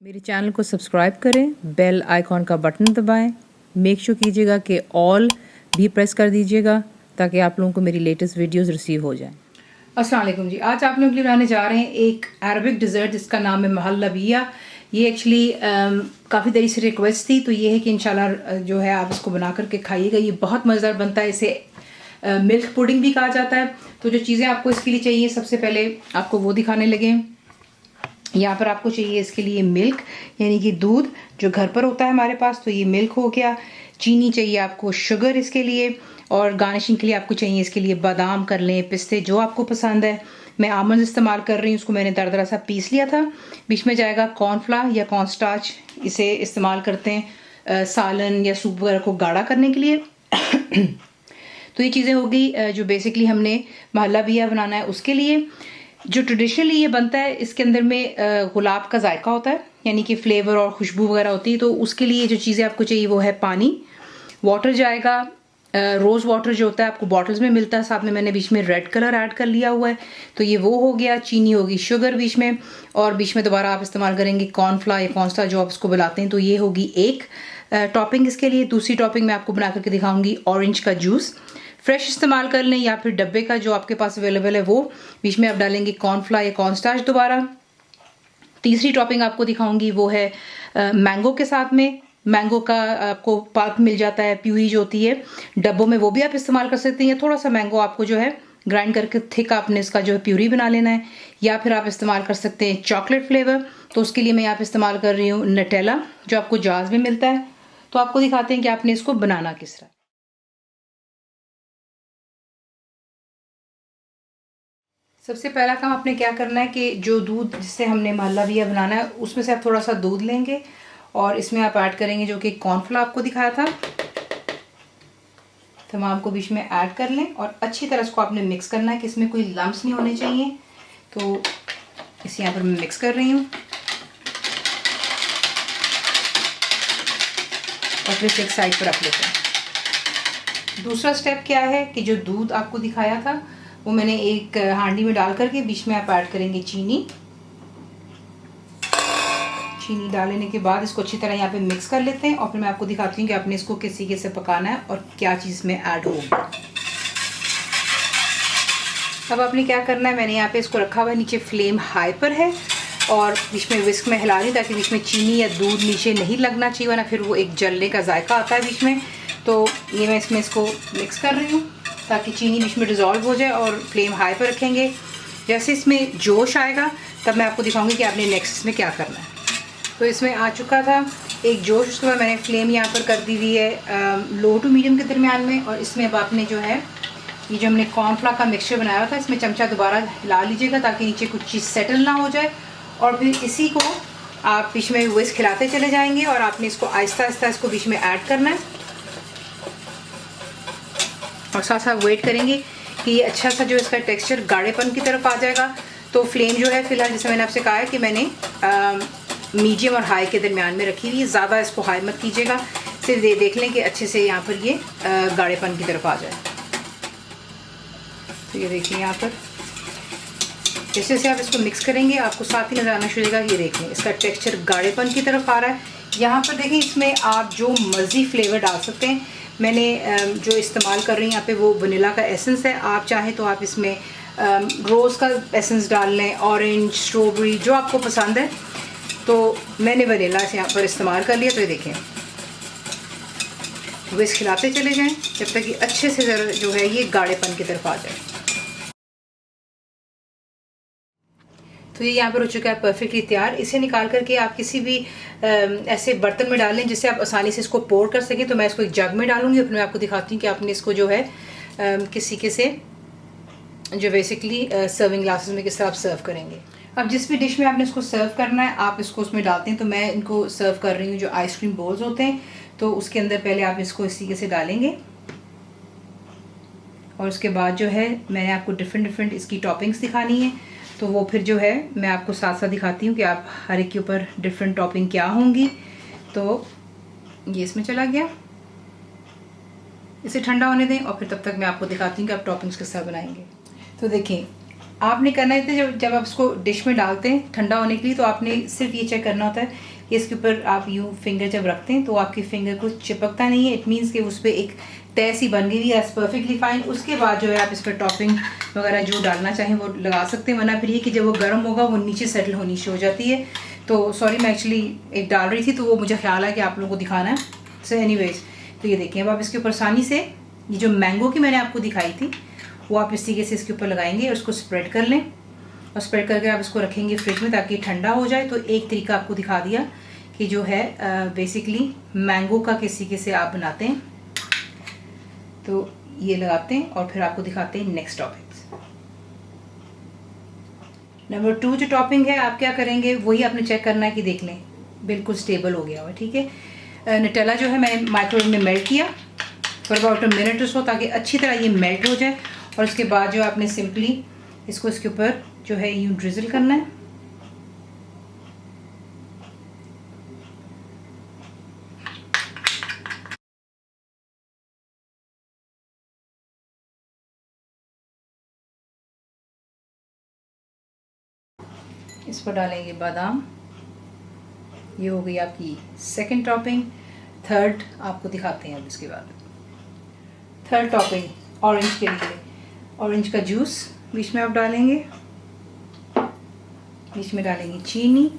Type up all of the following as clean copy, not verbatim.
मेरे चैनल को सब्सक्राइब करें, बेल आइकॉन का बटन दबाएं, मेक श्योर कीजिएगा कि ऑल भी प्रेस कर दीजिएगा ताकि आप लोगों को मेरी लेटेस्ट वीडियोस रिसीव हो जाएं। अस्सलाम वालेकुम जी, आज आप लोगों के लिए बनाने जा रहे हैं एक अरबिक डिज़र्ट जिसका नाम है महल्लबिया। ये एक्चुअली काफ़ी देरी से रिक्वेस्ट थी, तो ये है कि इंशाल्लाह जो है आप इसको बना करके खाइएगा। ये बहुत मज़ेदार बनता है, इसे मिल्क पुडिंग भी कहा जाता है। तो जो चीज़ें आपको इसके लिए चाहिए, सबसे पहले आपको वो दिखाने लगे। यहाँ पर आपको चाहिए इसके लिए मिल्क, यानी कि दूध जो घर पर होता है हमारे पास, तो ये मिल्क हो गया। चीनी चाहिए आपको, शुगर इसके लिए, और गार्निशिंग के लिए आपको चाहिए इसके लिए बादाम कर लें, पिस्ते, जो आपको पसंद है। मैं आमंड इस्तेमाल कर रही हूँ, उसको मैंने दरदरा सा पीस लिया था। बीच में जाएगा कॉर्नफ्लावर या कॉर्नस्टार्च, इसे इस्तेमाल करते हैं सालन या सूप वगैरह को गाढ़ा करने के लिए। तो ये चीज़ें हो गई जो बेसिकली हमने महल्लबिया बनाना है उसके लिए। जो ट्रेडिशनली ये बनता है, इसके अंदर में गुलाब का जायका होता है, यानी कि फ्लेवर और खुशबू वगैरह होती है। तो उसके लिए जो चीज़ें आपको चाहिए वो है पानी, वाटर जाएगा, रोज़ वाटर जो होता है आपको बॉटल्स में मिलता है, साथ में मैंने बीच में रेड कलर ऐड कर लिया हुआ है, तो ये वो हो गया। चीनी होगी, शुगर बीच में, और बीच में दोबारा आप इस्तेमाल करेंगे कॉर्नफ्लावर या कॉर्नस्टार्च जो आप इसको बुलाते हैं। तो ये होगी एक टॉपिंग इसके लिए। दूसरी टॉपिंग मैं आपको बना करके दिखाऊंगी ऑरेंज का जूस। फ्रेश इस्तेमाल कर लें या फिर डब्बे का जो आपके पास अवेलेबल है वो। बीच में आप डालेंगे कॉर्नफ्लावर या कॉर्नस्टार्च दोबारा। तीसरी टॉपिंग आपको दिखाऊंगी वो है मैंगो के साथ में। मैंगो का आपको पल्प मिल जाता है, प्यूरी जो होती है डब्बों में, वो भी आप इस्तेमाल कर सकते हैं। थोड़ा सा मैंगो आपको जो है ग्राइंड करके थिक आपने इसका जो है प्यूरी बना लेना है, या फिर आप इस्तेमाल कर सकते हैं चॉकलेट फ्लेवर। तो उसके लिए मैं यहाँ पे इस्तेमाल कर रही हूँ नटेला, जो आपको जार्स में मिलता है। तो आपको दिखाते हैं कि आपने इसको बनाना किस तरह। सबसे पहला काम आपने क्या करना है कि जो दूध जिससे हमने महल्लबिया बनाना है उसमें से आप थोड़ा सा दूध लेंगे और इसमें आप ऐड करेंगे जो कि कॉर्नफ्लावर आपको दिखाया था, तमाम को बीच में ऐड कर लें और अच्छी तरह इसको आपने मिक्स करना है कि इसमें कोई लम्प्स नहीं होने चाहिए। तो इसे यहाँ पर मैं मिक्स कर रही हूँ और फिर एक साइड पर रख लेते हैं। दूसरा स्टेप क्या है कि जो दूध आपको दिखाया था वो मैंने एक हांडी में डाल करके बीच में आप ऐड करेंगे चीनी। चीनी डालने के बाद इसको अच्छी तरह यहाँ पे मिक्स कर लेते हैं और फिर मैं आपको दिखाती हूँ कि आपने इसको किस तरीके से पकाना है और क्या चीज़ में ऐड होगी। अब आपने क्या करना है, मैंने यहाँ पे इसको रखा हुआ है, नीचे फ्लेम हाई पर है और बीच में विस्क में हिला रही हूँ ताकि बीच में चीनी या दूध नीचे नहीं लगना चाहिए, वरना फिर वो एक जलने का जायका आता है बीच में। तो ये मैं इसमें इसको मिक्स कर रही हूँ ताकि चीनी बीच में डिज़ोल्व हो जाए और फ्लेम हाई पर रखेंगे। जैसे इसमें जोश आएगा तब मैं आपको दिखाऊंगी कि आपने नेक्स्ट इसमें क्या करना है। तो इसमें आ चुका था एक जोश, उसके बाद मैंने फ्लेम यहाँ पर कर दी हुई है लो टू मीडियम के दरमियान में। और इसमें अब आपने जो है ये जो हमने कॉर्नफ्लावर का मिक्सचर बनाया हुआ था, इसमें चमचा दोबारा हिला लीजिएगा ताकि नीचे कुछ चीज़ सेटल ना हो जाए। और फिर इसी को आप बीच में विस्क खिलाते चले जाएंगे और आपने इसको आहिस्ता आहिस्ता इसको बीच में ऐड करना है और साथ साथ वेट करेंगे कि ये अच्छा सा जो इसका टेक्सचर गाढ़ेपन की तरफ आ जाएगा। तो फ्लेम जो है फिलहाल जैसे मैंने आपसे कहा है कि मैंने मीडियम और हाई के दरमियान में रखी हुई है, ज़्यादा इसको हाई मत कीजिएगा, सिर्फ देख लें कि अच्छे से यहाँ पर ये गाढ़ेपन की तरफ आ जाए। तो ये देखिए यहाँ पर जैसे जैसे आप इसको मिक्स करेंगे आपको साथ ही नजर आना शुरू होगा। ये देखें इसका टेक्सचर गाढ़ेपन की तरफ आ रहा है। यहाँ पर देखें इसमें आप जो मर्जी फ्लेवर डाल सकते हैं। मैंने जो इस्तेमाल कर रही हूँ यहाँ पे वो वनीला का एसेंस है। आप चाहें तो आप इसमें रोज़ का एसेंस डाल लें, ऑरेंज, स्ट्रॉबेरी, जो आपको पसंद है। तो मैंने वनीला से यहाँ पर इस्तेमाल कर लिया। तो ये देखें विस्क खिलाते चले जाएं जब तक कि अच्छे से ज़रा जो है ये गाढ़ेपन की तरफ आ जाए। तो ये यहाँ पर हो चुका है परफेक्टली तैयार। इसे निकाल करके आप किसी भी ऐसे बर्तन में डाल लें जिससे आप आसानी से इसको पोर कर सकें। तो मैं इसको एक जग में डालूंगी और फिर मैं आपको दिखाती हूँ कि आपने इसको जो है किसी के से जो बेसिकली सर्विंग ग्लासेस में किस तरह आप सर्व करेंगे। अब जिस भी डिश में आपने इसको सर्व करना है आप इसको उसमें डालते हैं। तो मैं इनको सर्व कर रही हूँ जो आइसक्रीम बोल्स होते हैं, तो उसके अंदर पहले आप इसको इस तरीके से डालेंगे और उसके बाद जो है मैंने आपको डिफरेंट इसकी टॉपिंग्स दिखानी है। तो वो फिर जो है मैं आपको साथ साथ दिखाती हूँ कि आप हर एक के ऊपर डिफरेंट टॉपिंग क्या होंगी। तो ये इसमें चला गया, इसे ठंडा होने दें और फिर तब तक मैं आपको दिखाती हूँ कि आप टॉपिंग्स किस तरह बनाएंगे। तो देखें आपने करना है जब आप इसको डिश में डालते हैं ठंडा होने के लिए, तो आपने सिर्फ ये चेक करना होता है कि इसके ऊपर आप यूँ फिंगर जब रखते हैं तो आपकी फिंगर को चिपकता नहीं है। इट मीन्स कि उस पर एक तय सी बन गई है, परफेक्टली फाइन। उसके बाद जो है आप इस पर टॉपिंग वगैरह जो डालना चाहें वो लगा सकते हैं, वरना फिर ये कि जब वो गर्म होगा वो नीचे सेटल होनी शुरू हो जाती है। तो सॉरी, मैं एक्चुअली एक डाल रही थी तो वो मुझे ख्याल है कि आप लोगों को दिखाना है। सो एनीवेज, तो ये देखिए अब आप इसके ऊपर आसानी से ये जो मैंगो की मैंने आपको दिखाई थी वो आप इस तरीके से इसके ऊपर लगाएंगे और उसको स्प्रेड कर लें, और स्प्रेड करके आप इसको रखेंगे फ्रिज में ताकि ठंडा हो जाए। तो एक तरीका आपको दिखा दिया कि जो है बेसिकली मैंगो का किस तरीके से आप बनाते हैं। तो ये लगाते हैं और फिर आपको दिखाते हैं नेक्स्ट टॉपिक्स। नंबर 2 जो टॉपिंग है, आप क्या करेंगे वही आपने चेक करना है कि देख लें बिल्कुल स्टेबल हो गया हुआ, ठीक है। नटेला जो है मैंने माइक्रोवेव में मेल्ट किया फॉर अबाउट अ मिनट और सो, ताकि अच्छी तरह ये मेल्ट हो जाए। और उसके बाद जो आपने सिंपली इसको इसके ऊपर जो है यूँ ड्रिजल करना है। इस पर डालेंगे बादाम। ये हो गई आपकी सेकंड टॉपिंग। थर्ड आपको दिखाते हैं अब इसके बाद। थर्ड टॉपिंग ऑरेंज के लिए, ऑरेंज का जूस बीच में आप डालेंगे, बीच में डालेंगे चीनी,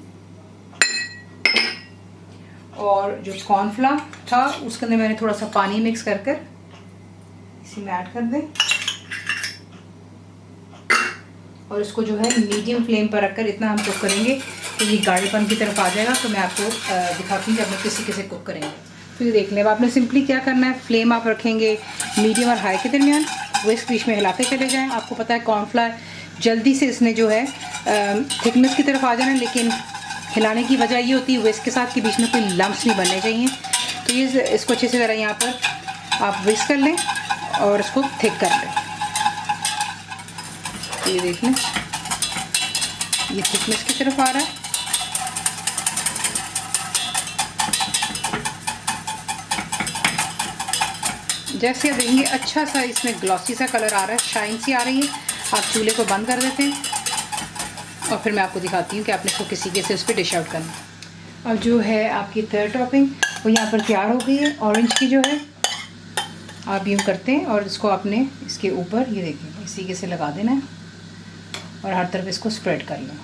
और जो कॉर्नफ्लावर था उसके अंदर मैंने थोड़ा सा पानी मिक्स कर कर इसी में ऐड कर दें, और इसको जो है मीडियम फ्लेम पर रखकर इतना हम कुक करेंगे तो ये गाढ़ेपन की तरफ आ जाएगा। तो मैं आपको दिखाती हूँ कि आपने किसी कैसे कुक करेंगे। तो ये देख लें, अब आपने सिंपली क्या करना है, फ्लेम आप रखेंगे मीडियम और हाई के दरमियान, वो इस बीच में हिलाते चले जाएं। आपको पता है कॉर्नफ्लावर जल्दी से इसने जो है थिकनेस की तरफ आ जाना, लेकिन हिलाने की वजह ये होती है विस्क के साथ कि बीच में कोई लम्प्स नहीं बनने चाहिए। तो ये इसको अच्छे से ज़रा यहाँ पर आप विस्क कर लें और इसको थिक कर लें। तो ये देख लें ये थिकनेस की तरफ आ रहा है। जैसे आप देखेंगे अच्छा सा इसमें ग्लॉसी सा कलर आ रहा है, शाइन सी आ रही है। आप चूल्हे को बंद कर देते हैं और फिर मैं आपको दिखाती हूँ कि आपने इसको किसी के से उस पर डिश आउट करना है। अब जो है आपकी थर्ड टॉपिंग वो यहाँ पर तैयार हो गई है, ऑरेंज की जो है। आप यूँ करते हैं और इसको आपने इसके ऊपर ये देखिए इसी के से लगा देना है और हर तरफ इसको स्प्रेड कर लें,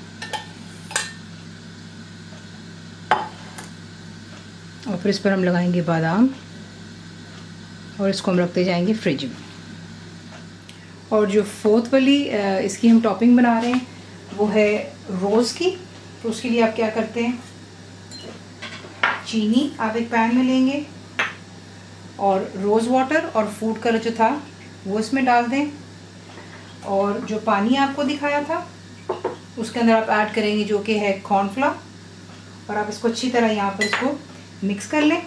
और फिर इस पर हम लगाएंगे बादाम और इसको हम रखते जाएंगे फ्रिज में। और जो फोर्थ वाली इसकी हम टॉपिंग बना रहे हैं वो है रोज़ की। तो उसके लिए आप क्या करते हैं, चीनी आप एक पैन में लेंगे और रोज़ वाटर और फूड कलर जो था वो इसमें डाल दें, और जो पानी आपको दिखाया था उसके अंदर आप ऐड करेंगे जो कि है कॉर्नफ्लावर, और आप इसको अच्छी तरह यहाँ पर इसको मिक्स कर लें।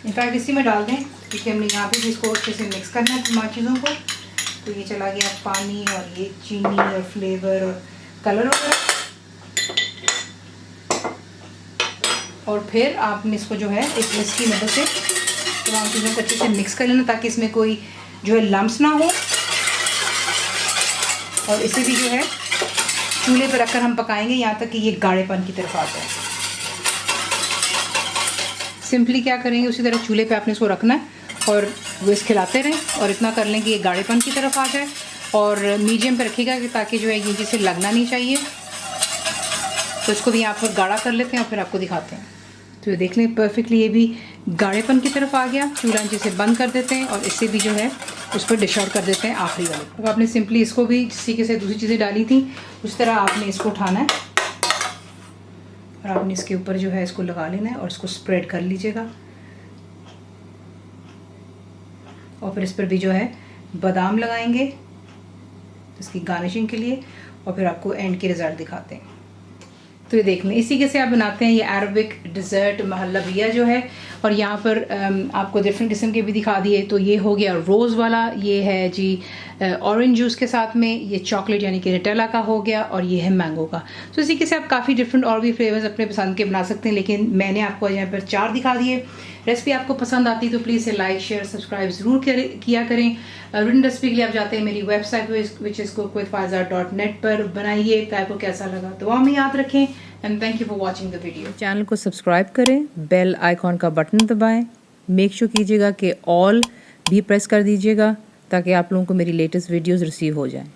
इनफैक्ट इसी में डाल दें क्योंकि हमने यहाँ पे भी इसको अच्छे से मिक्स करना है तमाम चीज़ों को। तो ये चला गया पानी और ये चीनी और फ्लेवर और कलर वगैरह, और फिर आपने इसको जो है एक विस्क की मदद से तमाम चीज़ों को अच्छे से मिक्स कर लेना ताकि इसमें कोई जो है लम्प्स ना हो। और इसे भी जो है चूल्हे पर रखकर हम पकाएंगे यहाँ तक कि ये गाढ़ेपन की तरफ आ जाए। सिंपली क्या करेंगे, उसी तरह चूल्हे पे आपने इसको रखना है और विस्क खिलाते रहें और इतना कर लें कि ये गाढ़ेपन की तरफ आ जाए, और मीडियम पे रखिएगा ताकि जो है ये जिसे लगना नहीं चाहिए। तो इसको भी यहाँ पर गाढ़ा कर लेते हैं और फिर आपको दिखाते हैं। तो ये देख लें परफेक्टली ये भी गाढ़ेपन की तरफ आ गया। चूल्हा जिसे बंद कर देते हैं और इससे भी जो है उस पर डिश आउट कर देते हैं आखिरी वाले। तो आपने सिंपली इसको भी जिस तरीके से दूसरी चीज़ें डाली थी उस तरह आपने इसको उठाना है और आपने इसके ऊपर जो है इसको लगा लेना है और इसको स्प्रेड कर लीजिएगा, और फिर इस पर भी जो है बादाम लगाएंगे इसकी गार्निशिंग के लिए, और फिर आपको एंड के रिज़ल्ट दिखाते हैं। तो ये देख लें इसी के से आप बनाते हैं ये अरबिक डिज़र्ट महल्लाबिया जो है, और यहाँ पर आपको डिफरेंट किस्म के भी दिखा दिए। तो ये हो गया रोज़ वाला, ये है जी ऑरेंज जूस के साथ में, ये चॉकलेट यानी कि नटेला का हो गया, और ये है मैंगो का। तो इसी के से आप काफ़ी डिफरेंट और भी फ्लेवर्स अपने पसंद के बना सकते हैं, लेकिन मैंने आपको यहाँ पर 4 दिखा दिए। रेसिपी आपको पसंद आती तो प्लीज़ से लाइक शेयर सब्सक्राइब ज़रूर किया करें। रिटन रेसिपी के लिए आप जाते हैं मेरी वेबसाइट विच इज़ cookwithfaiza.net पर। बनाइए, तो आपको कैसा लगा दुआ में याद रखें, and thank you for watching the video. Channel को सब्सक्राइब करें, बेल आइकॉन का बटन दबाएं, मेक श्योर कीजिएगा कि ऑल भी प्रेस कर दीजिएगा ताकि आप लोगों को मेरी लेटेस्ट वीडियोज़ रिसीव हो जाएँ।